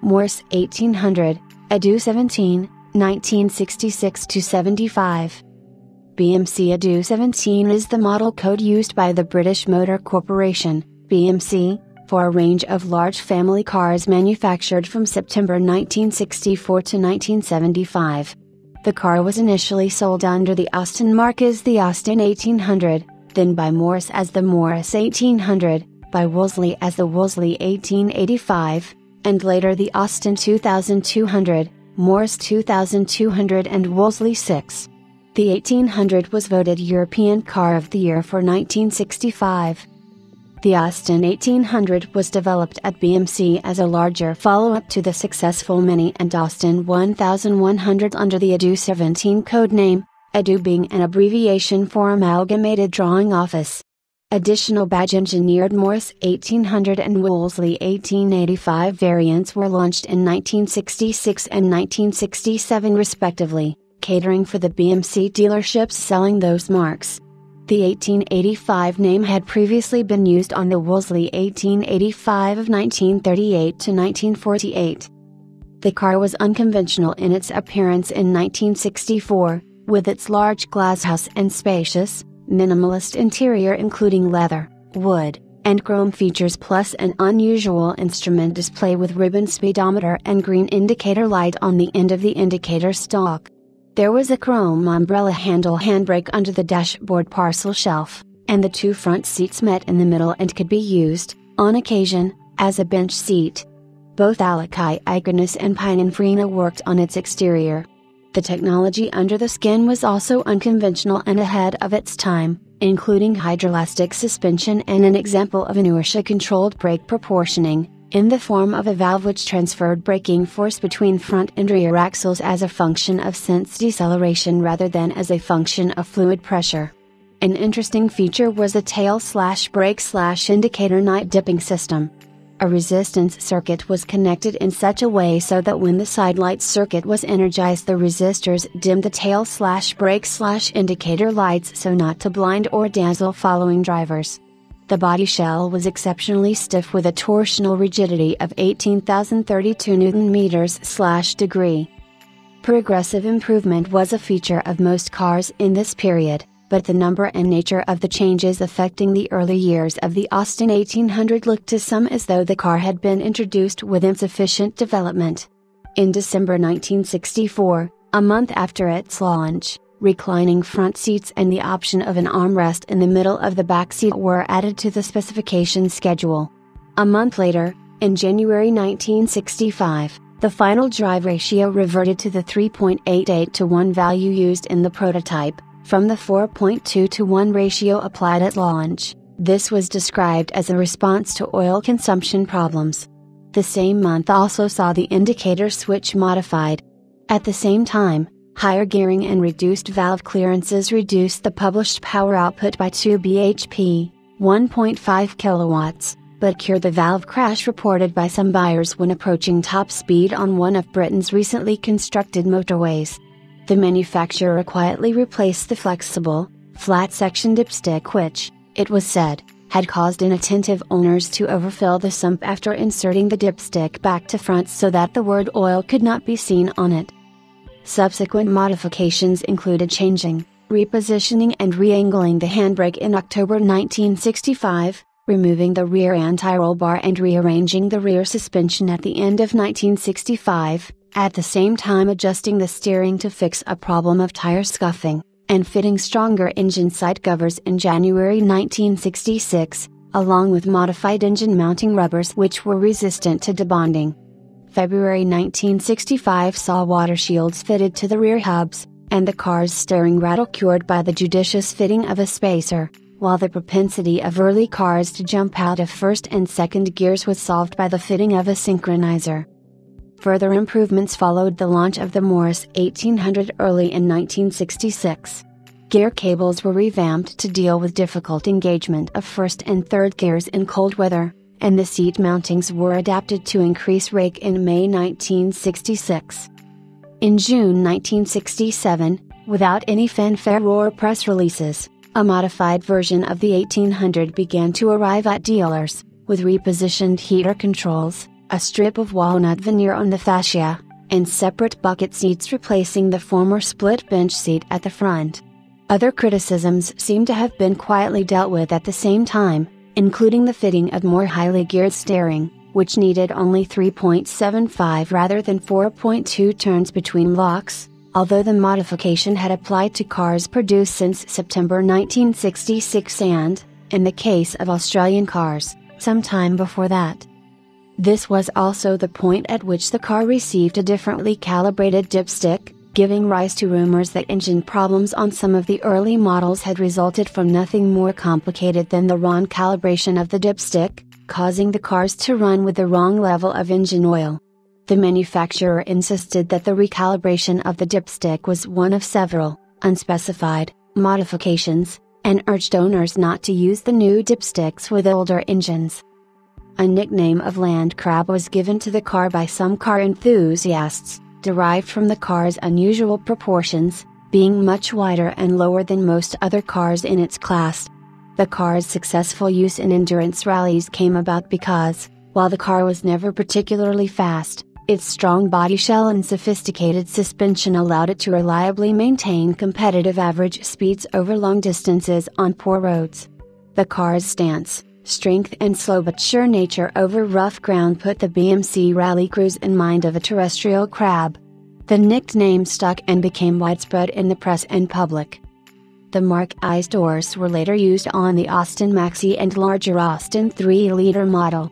Morse 1800, ADO17, 1966–75. BMC ADO17 is the model code used by the British Motor Corporation, BMC, for a range of large family cars manufactured from September 1964 to 1975. The car was initially sold under the Austin mark as the Austin 1800, then by Morse as the Morse 1800, by Wolseley as the Wolseley 1885, and later the Austin 2200, Morse 2200 and Wolseley 6. The 1800 was voted European Car of the Year for 1965. The Austin 1800 was developed at BMC as a larger follow-up to the successful Mini and Austin 1100 under the ADO17 codename, ADO being an abbreviation for Amalgamated Drawing Office. Additional badge-engineered Morse 1800 and Wolseley 1885 variants were launched in 1966 and 1967 respectively, catering for the BMC dealerships selling those marks. The 1885 name had previously been used on the Wolseley 1885 of 1938 to 1948. The car was unconventional in its appearance in 1964, with its large glasshouse and spacious, minimalist interior including leather, wood, and chrome features plus an unusual instrument display with ribbon speedometer and green indicator light on the end of the indicator stalk. There was a chrome umbrella handle handbrake under the dashboard parcel shelf, and the two front seats met in the middle and could be used, on occasion, as a bench seat. Both Alakai Iconus and Pininfarina worked on its exterior. The technology under the skin was also unconventional and ahead of its time, including hydroelastic suspension and an example of inertia-controlled brake proportioning, in the form of a valve which transferred braking force between front and rear axles as a function of sense deceleration rather than as a function of fluid pressure. An interesting feature was a tail/brake/indicator night dipping system. A resistance circuit was connected in such a way so that when the side light circuit was energized the resistors dimmed the tail/brake/indicator lights so not to blind or dazzle following drivers. The body shell was exceptionally stiff with a torsional rigidity of 18,032 Nm/degree. Progressive improvement was a feature of most cars in this period, but the number and nature of the changes affecting the early years of the Austin 1800 looked to some as though the car had been introduced with insufficient development. In December 1964, a month after its launch, reclining front seats and the option of an armrest in the middle of the back seat were added to the specification schedule. A month later, in January 1965, the final drive ratio reverted to the 3.88 to 1 value used in the prototype, from the 4.2 to 1 ratio applied at launch. This was described as a response to oil consumption problems. The same month also saw the indicator switch modified. At the same time, higher gearing and reduced valve clearances reduced the published power output by 2 bhp, 1.5 kilowatts, but cured the valve crash reported by some buyers when approaching top speed on one of Britain's recently constructed motorways. The manufacturer quietly replaced the flexible, flat-section dipstick which, it was said, had caused inattentive owners to overfill the sump after inserting the dipstick back to front so that the word oil could not be seen on it. Subsequent modifications included changing, repositioning and re-angling the handbrake in October 1965, removing the rear anti-roll bar and rearranging the rear suspension at the end of 1965, at the same time adjusting the steering to fix a problem of tire scuffing, and fitting stronger engine side covers in January 1966, along with modified engine mounting rubbers which were resistant to debonding. February 1965 saw water shields fitted to the rear hubs, and the car's steering rattle cured by the judicious fitting of a spacer, while the propensity of early cars to jump out of first and second gears was solved by the fitting of a synchronizer. Further improvements followed the launch of the Morse 1800 early in 1966. Gear cables were revamped to deal with difficult engagement of first and third gears in cold weather, and the seat mountings were adapted to increase rake in May 1966. In June 1967, without any fanfare or press releases, a modified version of the 1800 began to arrive at dealers, with repositioned heater controls, a strip of walnut veneer on the fascia, and separate bucket seats replacing the former split bench seat at the front. Other criticisms seem to have been quietly dealt with at the same time, including the fitting of more highly geared steering, which needed only 3.75 rather than 4.2 turns between locks, although the modification had applied to cars produced since September 1966 and, in the case of Australian cars, some time before that. This was also the point at which the car received a differently calibrated dipstick, giving rise to rumors that engine problems on some of the early models had resulted from nothing more complicated than the wrong calibration of the dipstick, causing the cars to run with the wrong level of engine oil. The manufacturer insisted that the recalibration of the dipstick was one of several, unspecified, modifications, and urged owners not to use the new dipsticks with older engines. A nickname of land crab was given to the car by some car enthusiasts, derived from the car's unusual proportions, being much wider and lower than most other cars in its class. The car's successful use in endurance rallies came about because, while the car was never particularly fast, its strong body shell and sophisticated suspension allowed it to reliably maintain competitive average speeds over long distances on poor roads. The car's stance, strength and slow but sure nature over rough ground put the BMC rally crews in mind of a terrestrial crab. The nickname stuck and became widespread in the press and public. The Mark I's doors were later used on the Austin Maxi and larger Austin 3-liter model.